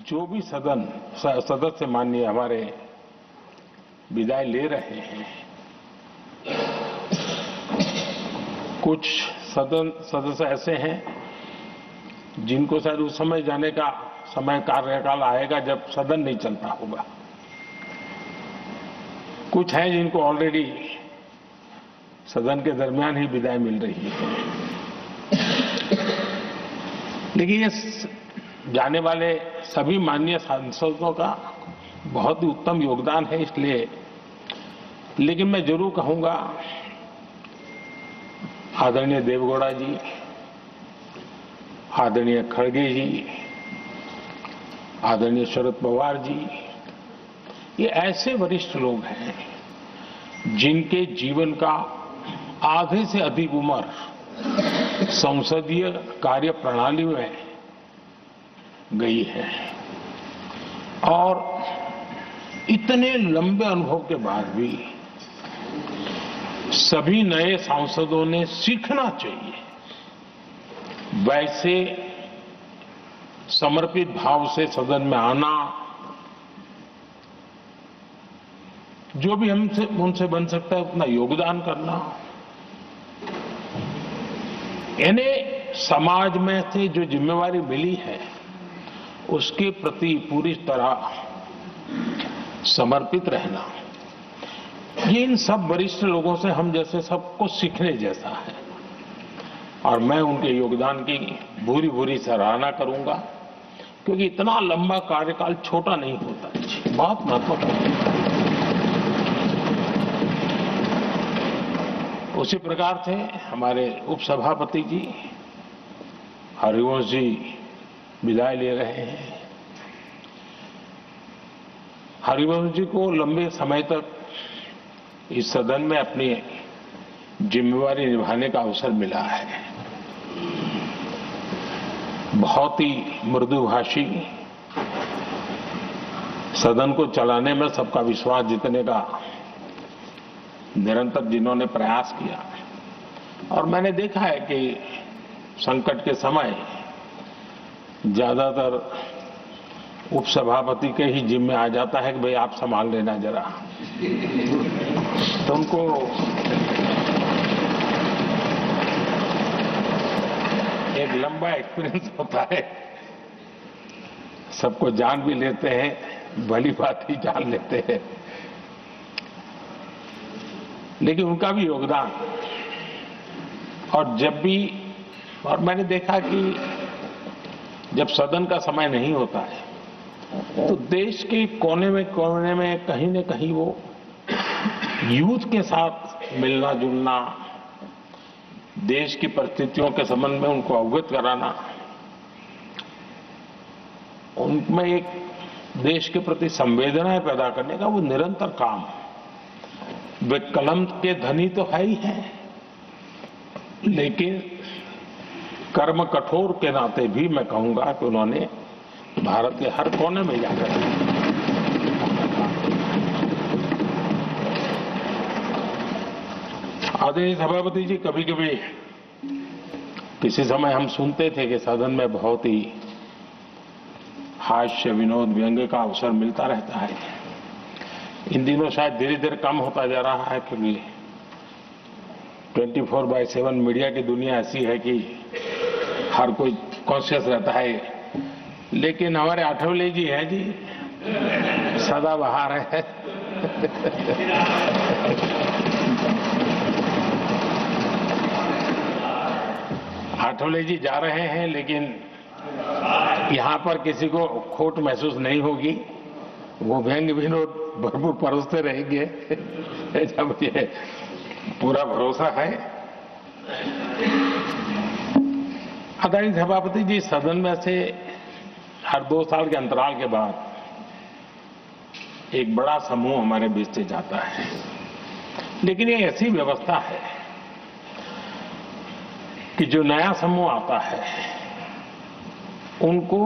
जो भी सदस्य माननीय हमारे विदाई ले रहे हैं, कुछ सदस्य ऐसे हैं जिनको शायद उस समय जाने का समय कार्यकाल आएगा जब सदन नहीं चलता होगा। कुछ हैं जिनको ऑलरेडी सदन के दरमियान ही विदाई मिल रही है। लेकिन ये जाने वाले सभी माननीय सांसदों का बहुत ही उत्तम योगदान है, इसलिए लेकिन मैं जरूर कहूंगा आदरणीय देवेगौड़ा जी, आदरणीय खड़गे जी, आदरणीय शरद पवार जी, ये ऐसे वरिष्ठ लोग हैं जिनके जीवन का आधे से अधिक उम्र संसदीय कार्य प्रणाली में गई है और इतने लंबे अनुभव के बाद भी सभी नए सांसदों ने सीखना चाहिए वैसे समर्पित भाव से सदन में आना, जो भी हमसे उनसे बन सकता है उतना योगदान करना, इन्हें समाज में से जो जिम्मेवारी मिली है उसके प्रति पूरी तरह समर्पित रहना, ये इन सब वरिष्ठ लोगों से हम जैसे सबको सीखने जैसा है और मैं उनके योगदान की भूरी भूरी सराहना करूंगा, क्योंकि इतना लंबा कार्यकाल छोटा नहीं होता है, बहुत महत्वपूर्ण है। उसी प्रकार से हमारे उपसभापति जी हरिवंश जी विदाई ले रहे हैं। हरिवंश जी को लंबे समय तक इस सदन में अपनी जिम्मेवारी निभाने का अवसर मिला है। बहुत ही मृदुभाषी, सदन को चलाने में सबका विश्वास जीतने का निरंतर जिन्होंने प्रयास किया और मैंने देखा है कि संकट के समय ज्यादातर उपसभापति के ही जिम्मे आ जाता है कि भाई आप संभाल लेना जरा, तो उनको एक लंबा एक्सपीरियंस होता है, सबको जान भी लेते हैं, भली बात ही जान लेते हैं, लेकिन उनका भी योगदान। और जब भी मैंने देखा कि जब सदन का समय नहीं होता है तो देश के कोने में कहीं न कहीं वो यूथ के साथ मिलना जुलना, देश की परिस्थितियों के संबंध में उनको अवगत कराना, उनमें एक देश के प्रति संवेदनाएं पैदा करने का वो निरंतर काम। वे कलम के धनी तो है ही हैं, लेकिन कर्म कठोर के नाते भी मैं कहूंगा कि उन्होंने भारत के हर कोने में जाकर आदरणीय सभापति जी, कभी कभी किसी समय हम सुनते थे कि सदन में बहुत ही हास्य विनोद व्यंग्य का अवसर मिलता रहता है। इन दिनों शायद धीरे धीरे कम होता जा रहा है, क्योंकि 24/7 मीडिया की दुनिया ऐसी है कि हर कोई कॉन्शियस रहता है। लेकिन हमारे आठवले जी हैं जी, सदाबहार है। आठवले जी जा रहे हैं, लेकिन यहाँ पर किसी को खोट महसूस नहीं होगी, वो व्यंग्य विनोद भरपूर परोसते रहेंगे, ऐसा मुझे पूरा भरोसा है। आदरणीय सभापति जी, सदन में से हर 2 साल के अंतराल के बाद एक बड़ा समूह हमारे बीच से जाता है, लेकिन ये ऐसी व्यवस्था है कि जो नया समूह आता है उनको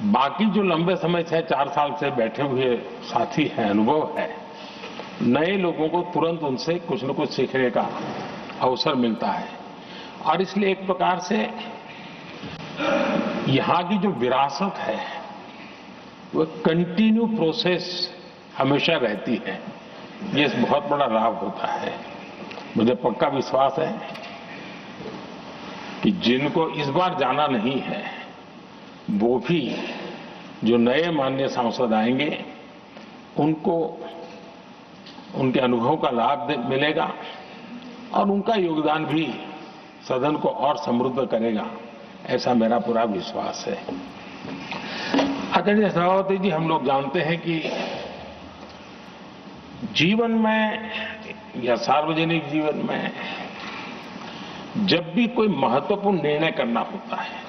बाकी जो लंबे समय से 4 साल से बैठे हुए साथी हैं, अनुभव है, नए लोगों को तुरंत उनसे कुछ न कुछ सीखने का अवसर मिलता है और इसलिए एक प्रकार से यहाँ की जो विरासत है वो कंटिन्यू प्रोसेस हमेशा रहती है। ये बहुत बड़ा लाभ होता है। मुझे पक्का विश्वास है कि जिनको इस बार जाना नहीं है वो भी जो नए माननीय सांसद आएंगे उनको उनके अनुभव का लाभ मिलेगा और उनका योगदान भी सदन को और समृद्ध करेगा, ऐसा मेरा पूरा विश्वास है। आदरणीय सभापति जी, हम लोग जानते हैं कि जीवन में या सार्वजनिक जीवन में जब भी कोई महत्वपूर्ण निर्णय करना होता है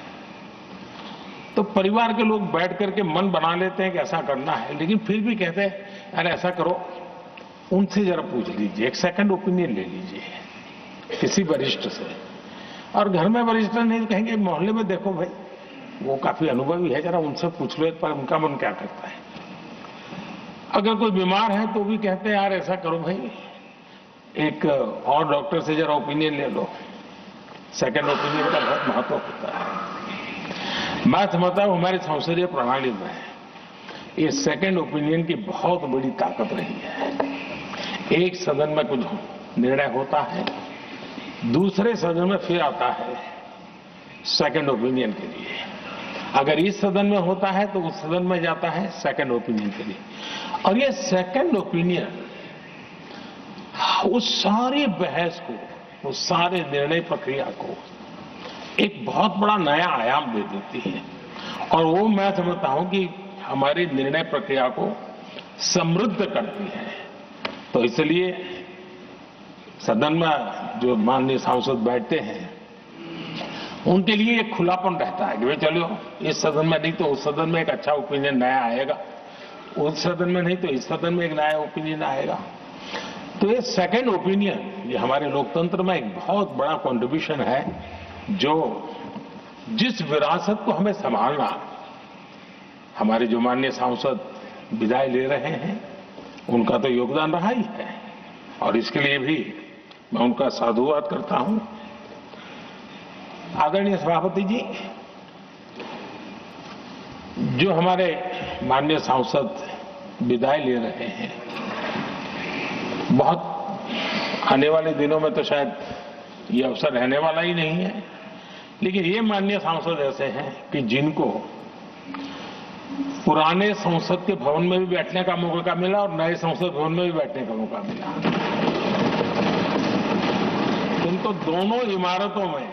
तो परिवार के लोग बैठ करके मन बना लेते हैं कि ऐसा करना है, लेकिन फिर भी कहते हैं अरे ऐसा करो, उनसे जरा पूछ लीजिए, एक सेकंड ओपिनियन ले लीजिए किसी वरिष्ठ से। और घर में वरिष्ठ नहीं तो कहेंगे मोहल्ले में देखो भाई वो काफी अनुभवी है, जरा उनसे पूछ लो एक बार उनका मन क्या करता है। अगर कोई बीमार है तो भी कहते हैं यार ऐसा करो भाई, एक और डॉक्टर से जरा ओपिनियन ले लो। सेकंड ओपिनियन का बहुत महत्व होता है। मैं समझता हूं हमारी संसदीय प्रणाली में ये सेकंड ओपिनियन की बहुत बड़ी ताकत रही है। एक सदन में कुछ निर्णय होता है, दूसरे सदन में फिर आता है सेकंड ओपिनियन के लिए। अगर इस सदन में होता है तो उस सदन में जाता है सेकंड ओपिनियन के लिए। और ये सेकंड ओपिनियन उस सारी बहस को, उस सारे निर्णय प्रक्रिया को एक बहुत बड़ा नया आयाम दे देती है। और वो मैं समझता हूं कि हमारी निर्णय प्रक्रिया को समृद्ध करती है। तो इसलिए सदन में जो माननीय सांसद बैठते हैं उनके लिए एक खुलापन रहता है कि भाई चलो इस सदन में नहीं तो उस सदन में एक अच्छा ओपिनियन नया आएगा, उस सदन में नहीं तो इस सदन में एक नया ओपिनियन आएगा। तो ये सेकंड ओपिनियन ये हमारे लोकतंत्र में एक बहुत बड़ा कंट्रीब्यूशन है, जो जिस विरासत को हमें संभालना हमारे जो माननीय सांसद विदाई ले रहे हैं उनका तो योगदान रहा ही है। और इसके लिए भी मैं उनका साधुवाद करता हूं। आदरणीय सभापति जी, जो हमारे माननीय सांसद विदाई ले रहे हैं, बहुत आने वाले दिनों में तो शायद ये अवसर रहने वाला ही नहीं है, लेकिन ये माननीय सांसद ऐसे हैं कि जिनको पुराने संसद के भवन में भी बैठने का मौका मिला और नए संसद भवन में भी बैठने का मौका मिला। उनको दोनों इमारतों में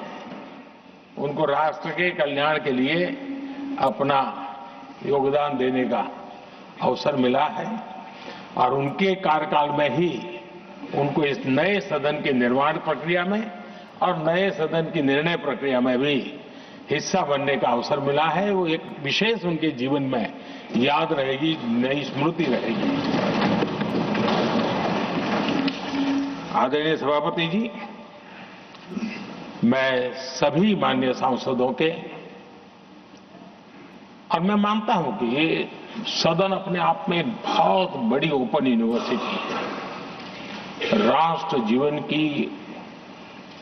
उनको राष्ट्र के कल्याण के लिए अपना योगदान देने का अवसर मिला है। और उनके कार्यकाल में ही उनको इस नए सदन के निर्माण प्रक्रिया में और नए सदन की निर्णय प्रक्रिया में भी हिस्सा बनने का अवसर मिला है। वो एक विशेष उनके जीवन में याद रहेगी, नई स्मृति रहेगी। आदरणीय सभापति जी, मैं सभी माननीय सांसदों के, और मैं मानता हूं कि ये सदन अपने आप में एक बहुत बड़ी ओपन यूनिवर्सिटी है। राष्ट्र जीवन की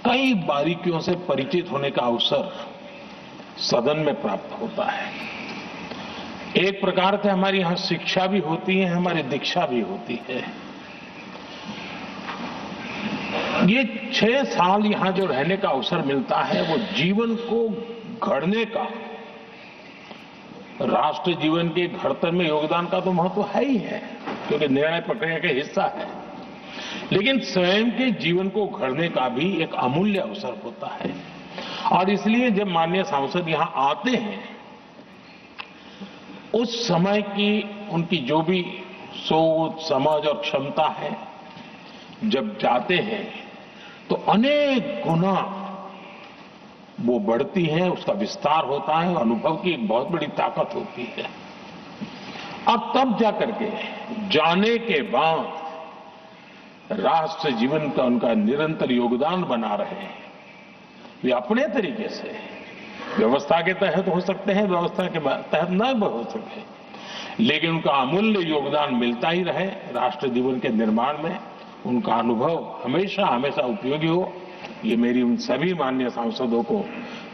कई बारीकियों से परिचित होने का अवसर सदन में प्राप्त होता है। एक प्रकार से हमारी यहां शिक्षा भी होती है, हमारी दीक्षा भी होती है। ये 6 साल यहां जो रहने का अवसर मिलता है वो जीवन को गढ़ने का, राष्ट्र जीवन के घड़तर में योगदान का तो महत्व है ही है क्योंकि निर्णय प्रक्रिया का हिस्सा है, लेकिन स्वयं के जीवन को गढ़ने का भी एक अमूल्य अवसर होता है। और इसलिए जब माननीय सांसद यहां आते हैं उस समय की उनकी जो भी सोच, समझ और क्षमता है, जब जाते हैं तो अनेक गुना वो बढ़ती है, उसका विस्तार होता है, अनुभव की एक बहुत बड़ी ताकत होती है। अब तब जाकर के जाने के बाद राष्ट्र जीवन का उनका निरंतर योगदान बना रहे हैं। वे अपने तरीके से व्यवस्था के तहत हो सकते हैं, व्यवस्था के तहत न हो सके, लेकिन उनका अमूल्य योगदान मिलता ही रहे राष्ट्र जीवन के निर्माण में। उनका अनुभव हमेशा हमेशा उपयोगी हो, ये मेरी उन सभी माननीय सांसदों को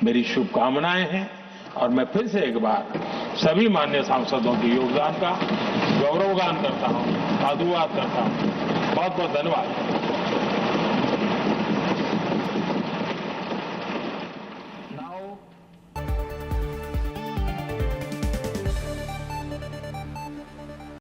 मेरी शुभकामनाएं हैं। और मैं फिर से एक बार सभी माननीय सांसदों के योगदान का गौरवगान करता हूं, साधुवाद करता हूं। बहुत बहुत धन्यवाद।